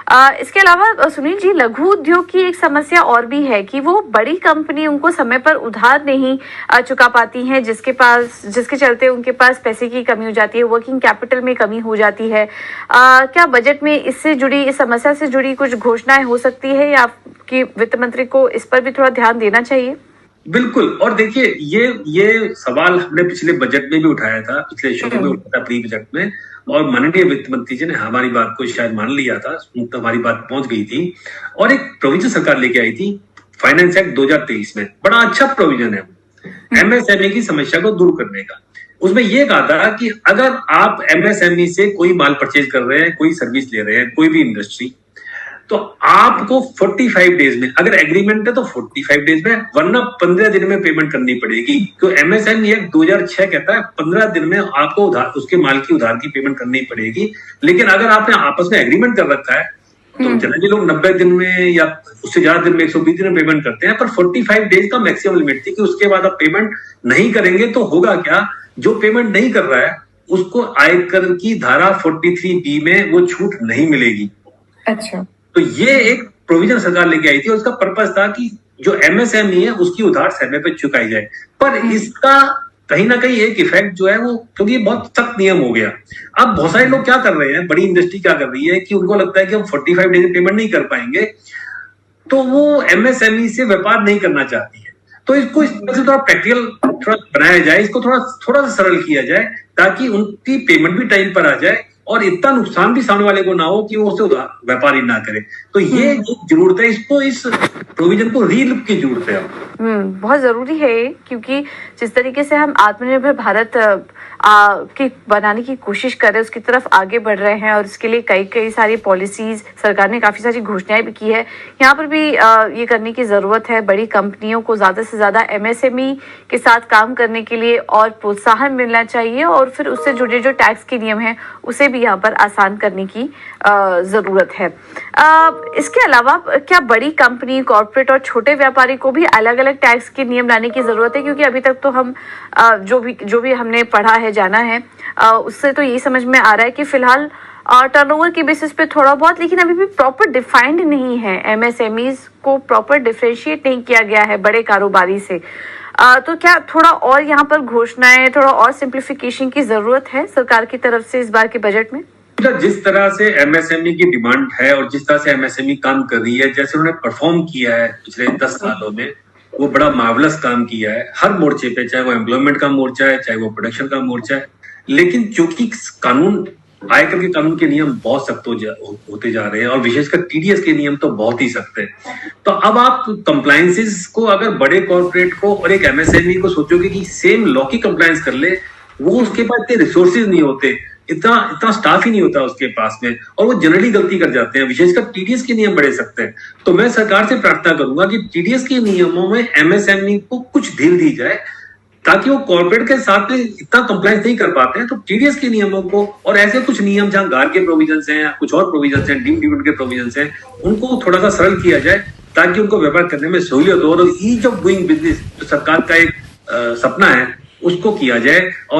इसके अलावा सुनील जी, लघु उद्योग की एक समस्या और भी है कि वो बड़ी कंपनी उनको समय पर उधार नहीं चुका पाती हैं, जिसके चलते उनके पास पैसे की कमी हो जाती है, वर्किंग कैपिटल में कमी हो जाती है। क्या बजट में इस समस्या से जुड़ी कुछ घोषणाएं हो सकती है या कि वित्त मंत्री को इस पर भी थोड़ा ध्यान देना चाहिए? बिल्कुल। और देखिए, ये सवाल हमने पिछले बजट में भी उठाया था, पिछले शुरू में उठाया था, प्री बजट में, और माननीय वित्त मंत्री जी ने हमारी बात को शायद मान लिया था, तो हमारी बात पहुंच गई थी और एक प्रोविजन सरकार लेके आई थी फाइनेंस एक्ट 2023 में। बड़ा अच्छा प्रोविजन है एमएसएमई की समस्या को दूर करने का। उसमें यह कहा था कि अगर आप एमएसएमई से कोई माल परचेज कर रहे हैं, कोई सर्विस ले रहे हैं, कोई भी इंडस्ट्री, तो आपको 45 डेज में, अगर एग्रीमेंट है तो 45 डेज में, वरना 15 दिन में पेमेंट करनी पड़ेगी। तो एमएसएमई एक्ट 2006 कहता है 15 दिन में आपको उसके माल की उधार की पेमेंट करनी पड़ेगी। लेकिन अगर आपने आपस में एग्रीमेंट कर रखा है तो जनरली लोग 90 दिन में या उससे ज्यादा दिन में, 120 दिन में पेमेंट करते हैं, पर 45 डेज का मैक्सिमम लिमिट थी कि उसके बाद आप पेमेंट नहीं करेंगे तो होगा क्या, जो पेमेंट नहीं कर रहा है उसको आयकर की धारा 43B में वो छूट नहीं मिलेगी। अच्छा, तो ये एक प्रोविजन सरकार लेके आई थी और इसका पर्पस था कि जो एमएसएमई है उसकी उधार समय पे चुकाई जाए। पर इसका कहीं ना कहीं एक इफेक्ट जो है वो, क्योंकि बहुत सख्त नियम हो गया, अब बहुत सारे लोग क्या कर रहे हैं, बड़ी इंडस्ट्री क्या कर रही है कि उनको लगता है कि हम 45 डेज में पेमेंट नहीं कर पाएंगे, तो वो एमएसएमई से व्यापार नहीं करना चाहती है। तो इसको इस तरह से थोड़ा प्रैक्टिकल थोड़ा बनाया जाए, इसको थोड़ा सा सरल किया जाए ताकि उनकी पेमेंट भी टाइम पर आ जाए और इतना नुकसान भी सामने वाले को ना हो कि वो उससे व्यापारी ना करे। तो ये जो जरूरत है, इसको इस प्रोविजन को रीलुक की जरूरत है। बहुत जरूरी है, क्योंकि जिस तरीके से हम आत्मनिर्भर भारत की बनाने की कोशिश कर रहे हैं, उसकी तरफ आगे बढ़ रहे हैं और इसके लिए कई सारी पॉलिसीज सरकार ने काफी सारी घोषणाएं भी की है। यहाँ पर भी ये करने की जरूरत है, बड़ी कंपनियों को ज्यादा से ज्यादा एमएसएमई के साथ काम करने के लिए और प्रोत्साहन मिलना चाहिए और फिर उससे जुड़े जो टैक्स के नियम हैं उसे भी यहाँ पर आसान करने की जरूरत है। इसके अलावा क्या बड़ी कंपनी, कॉर्पोरेट और छोटे व्यापारी को भी अलग अलग टैक्स के नियम लाने की जरूरत है? क्योंकि अभी तक तो हम जो भी हमने पढ़ा है, जाना है, उससे तो यही समझ में आ रहा है कि फिलहाल टर्नओवर के बेसिस पे थोड़ा बहुत, लेकिन अभी भी प्रॉपर डिफाइंड नहीं है, एमएसएमईज को प्रॉपर डिफरेंशिएट नहीं किया गया है बड़े कारोबारी से। तो क्या थोड़ा और यहाँ पर घोषणाएं, थोड़ा और सिंप्लीफिकेशन की जरूरत है सरकार की तरफ से इस बार के बजट में? जिस तरह से एमएसएमई की डिमांड है और जिस तरह से एमएसएमई काम कर रही है, जैसे उन्होंने परफॉर्म किया है पिछले 10 सालों में, वो बड़ा मार्वलस काम किया है हर मोर्चे पे, चाहे वो एम्प्लॉयमेंट का मोर्चा है, चाहे वो प्रोडक्शन का मोर्चा है। लेकिन चूंकि कानून, आयकर के कानून के नियम बहुत सख्त होते जा रहे हैं और विशेषकर टीडीएस के नियम तो बहुत ही सख्त है। तो अब आप कंप्लायंसेस को, अगर बड़े कॉर्पोरेट को और एक एमएसएमई को सोचोगे कि सेम लॉ की कंप्लायंस कर ले, वो उसके पास इतने रिसोर्सेज नहीं होते, इतना स्टाफ ही नहीं होता उसके पास में, और वो जनरली गलती कर जाते हैं। विशेषकर टीडीएस के नियम बड़े सख्त हैं। तो मैं सरकार से प्रार्थना करूंगा कि टीडीएस के नियमों में एमएसएमई को कुछ ढील दी जाए ताकि वो कॉर्पोरेट के साथ में इतना कंप्लायंस नहीं कर पाते हैं, तो टीडीएस के नियमों को और ऐसे कुछ नियम जहां गार के प्रोविजंस हैं या कुछ और प्रोविजंस हैं, डीम्ड डिविडेंड के प्रोविजंस हैं, उनको थोड़ा सा सरल किया जाए ताकि उनको व्यापार करने में सहूलियत हो और ईज ऑफ डूइंग बिजनेस जो सरकार का एक सपना है उसको किया जाए। और